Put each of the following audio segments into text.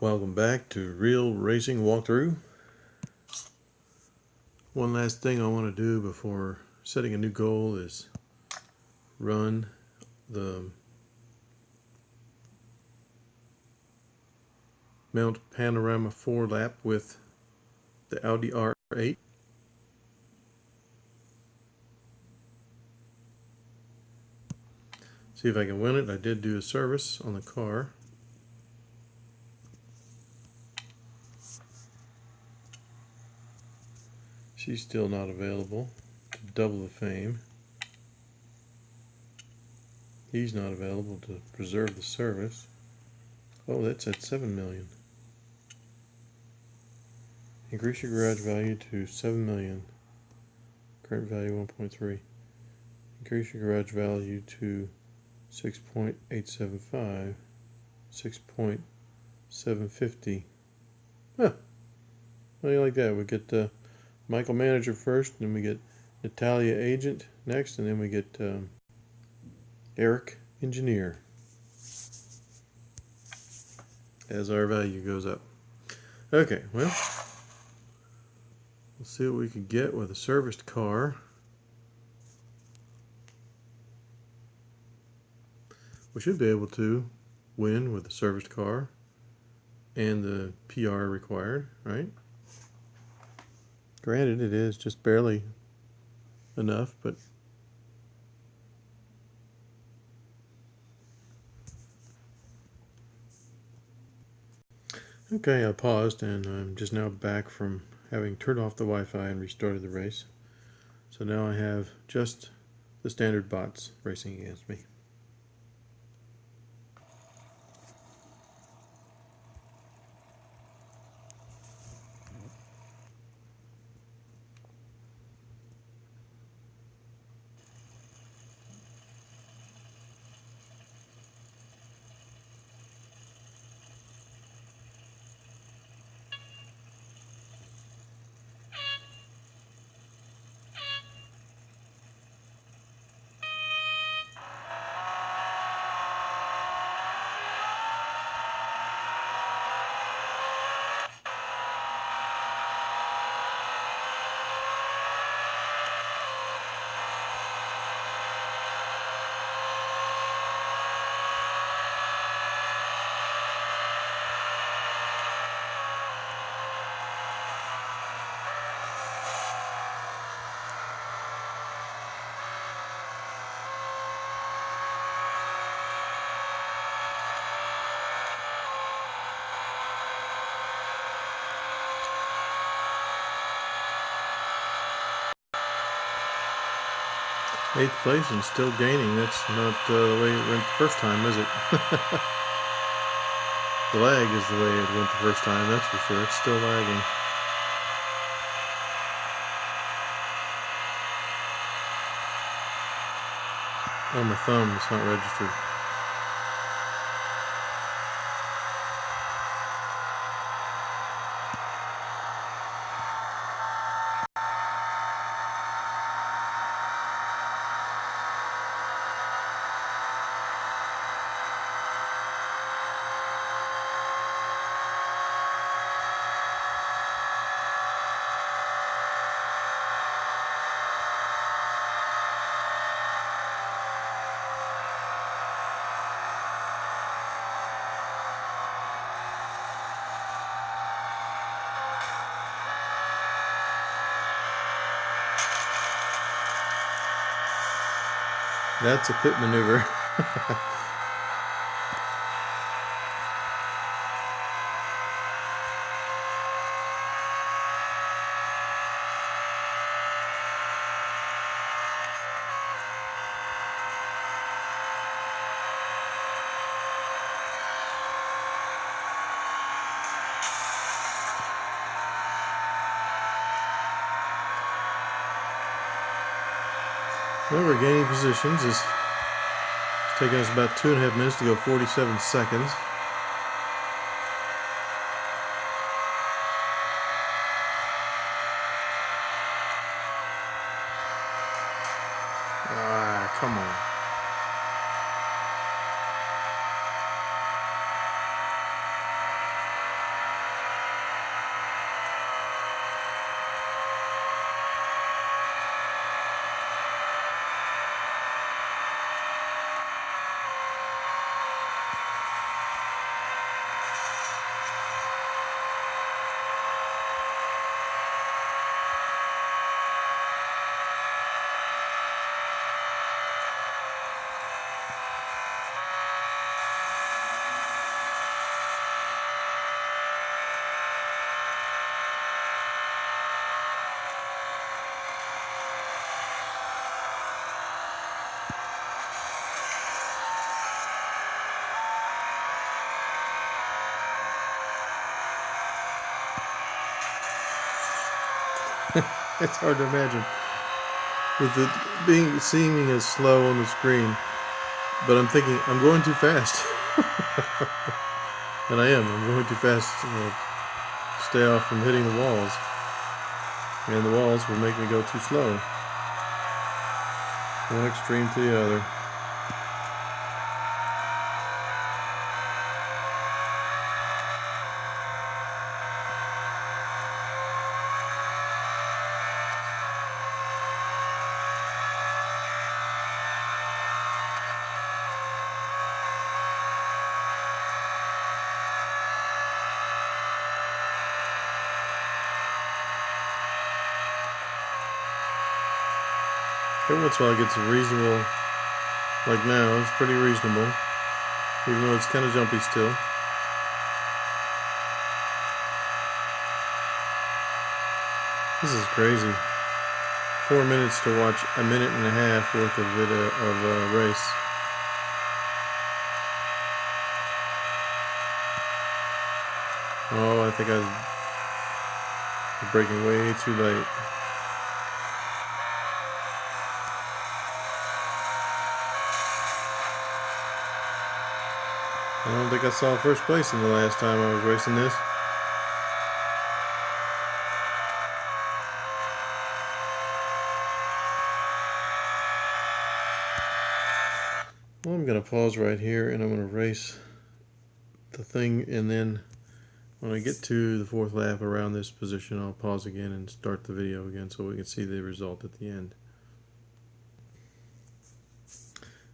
Welcome back to Real Racing Walkthrough. One last thing I want to do before setting a new goal is run the mount Panorama 4-lap with the Audi R8. See if I can win it. I did do a service on the car. She's still not available to double the fame. He's not available to preserve the service. Oh, that's at 7 million. Increase your garage value to 7 million. Current value 1.3. Increase your garage value to 6.875. 6.750. Huh. How do you like that? We get Michael Manager first, then we get Natalia Agent next, and then we get Eric Engineer as our value goes up. Okay, well, we'll see what we can get with a serviced car. We should be able to win with a serviced car and the PR required, right? Granted, it is just barely enough, but okay, I paused and I'm just now back from having turned off the Wi-Fi and restarted the race. So now I have just the standard bots racing against me. Eighth place and still gaining. That's not the way it went the first time, is it? The lag is the way it went the first time, that's for sure. It's still lagging. Oh, my thumb is not registered. That's a pit maneuver. Well, we're gaining positions. It's taking us about 2.5 minutes to go 47 seconds. Ah, come on. It's hard to imagine with it being seeming as slow on the screen. But I'm thinking I'm going too fast, and I am. I'm going too fast to stay off from hitting the walls, and the walls will make me go too slow. One extreme to the other. Every once in a while it gets reasonable, like now, it's pretty reasonable, even though it's kind of jumpy still. This is crazy. 4 minutes to watch a minute and a half worth of video of a race. Oh, I think I was braking way too late. I don't think I saw first place in the last time I was racing this. Well, I'm going to pause right here and I'm going to race the thing, and then when I get to the fourth lap around this position, I'll pause again and start the video again so we can see the result at the end.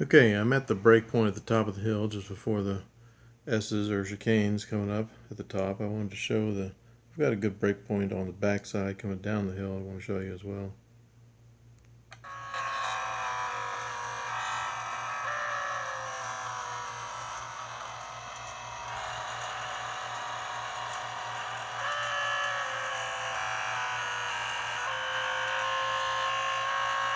Okay, I'm at the break point at the top of the hill just before the S's or chicanes coming up at the top. I wanted to show I've got a good break point on the backside coming down the hill. I want to show you as well.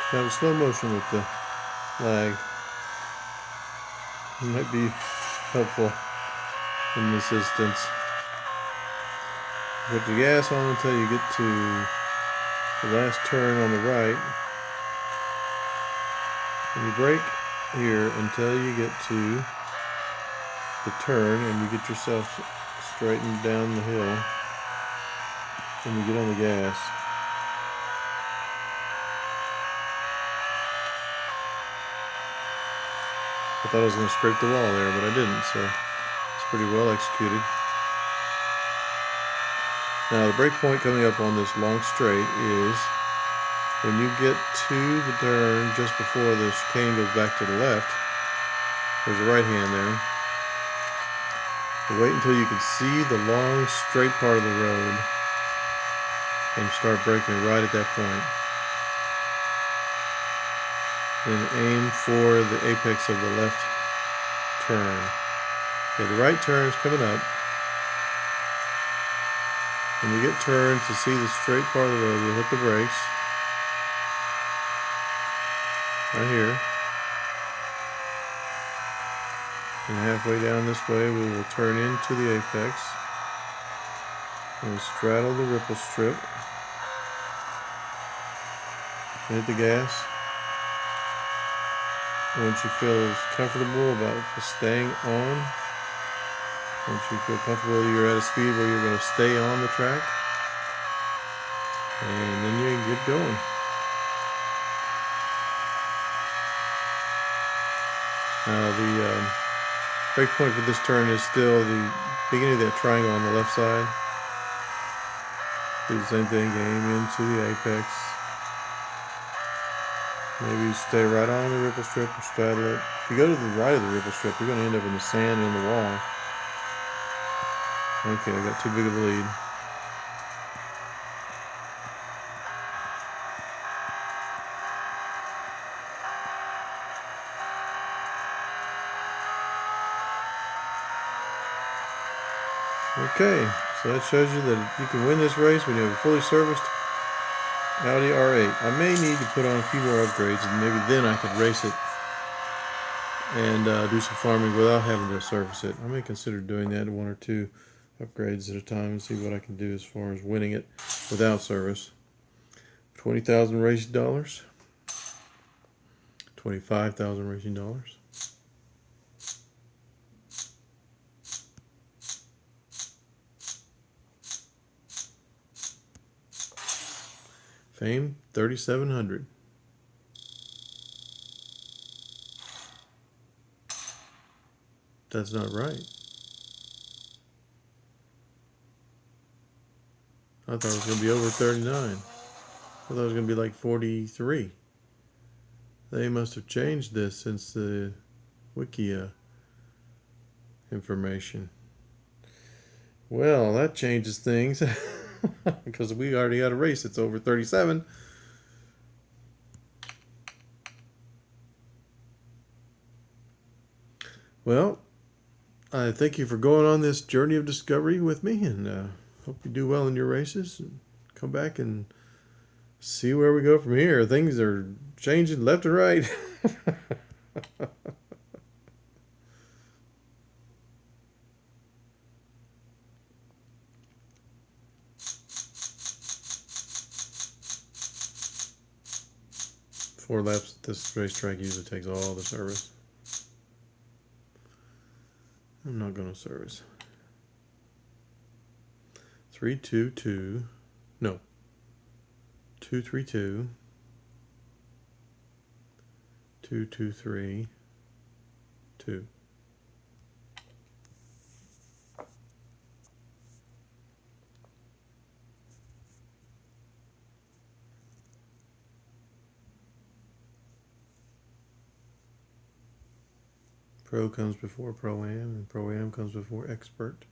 It's kind of slow motion with the lag. It might be helpful in this instance. Put the gas on until you get to the last turn on the right, and you brake here until you get to the turn and you get yourself straightened down the hill, and you get on the gas. I thought I was going to scrape the wall there, but I didn't, so it's pretty well executed. Now the break point coming up on this long straight is when you get to the turn just before the chicane goes back to the left. There's a right hand there. Wait until you can see the long straight part of the road and start braking right at that point. Then aim for the apex of the left turn. Okay, the right turn is coming up. When you get turned to see the straight part of the road, you'll hit the brakes. Right here. And halfway down this way, we will turn into the apex. And we'll straddle the ripple strip. Hit the gas. Once you feel comfortable about just staying on, once you feel comfortable you're at a speed where you're going to stay on the track, and then you can get going. Now the break point for this turn is still the beginning of that triangle on the left side. Do the same thing, aim into the apex. Maybe stay right on the ripple strip or straddle it. If you go to the right of the ripple strip, you're going to end up in the sand and in the wall. Okay, I got too big of a lead. Okay, so that shows you that you can win this race when you have a fully serviced Audi R8. I may need to put on a few more upgrades, and maybe then I could race it and do some farming without having to service it. I may consider doing that, one or two upgrades at a time, and see what I can do as far as winning it without service. $20,000 racing dollars. 25,000 racing dollars. Fame, 3,700. That's not right. I thought it was going to be over 39. I thought it was going to be like 43. They must have changed this since the wiki information. Well, that changes things because we already got a race that's over 37. Well, I thank you for going on this journey of discovery with me, and hope you do well in your races. And come back and see where we go from here. Things are changing left and right. Four laps at this racetrack usually takes all the service. I'm not going to service. 3-2-2. No. 2-3-2. 2-2-3. 2. Pro comes before Pro-Am, and Pro-Am comes before Expert.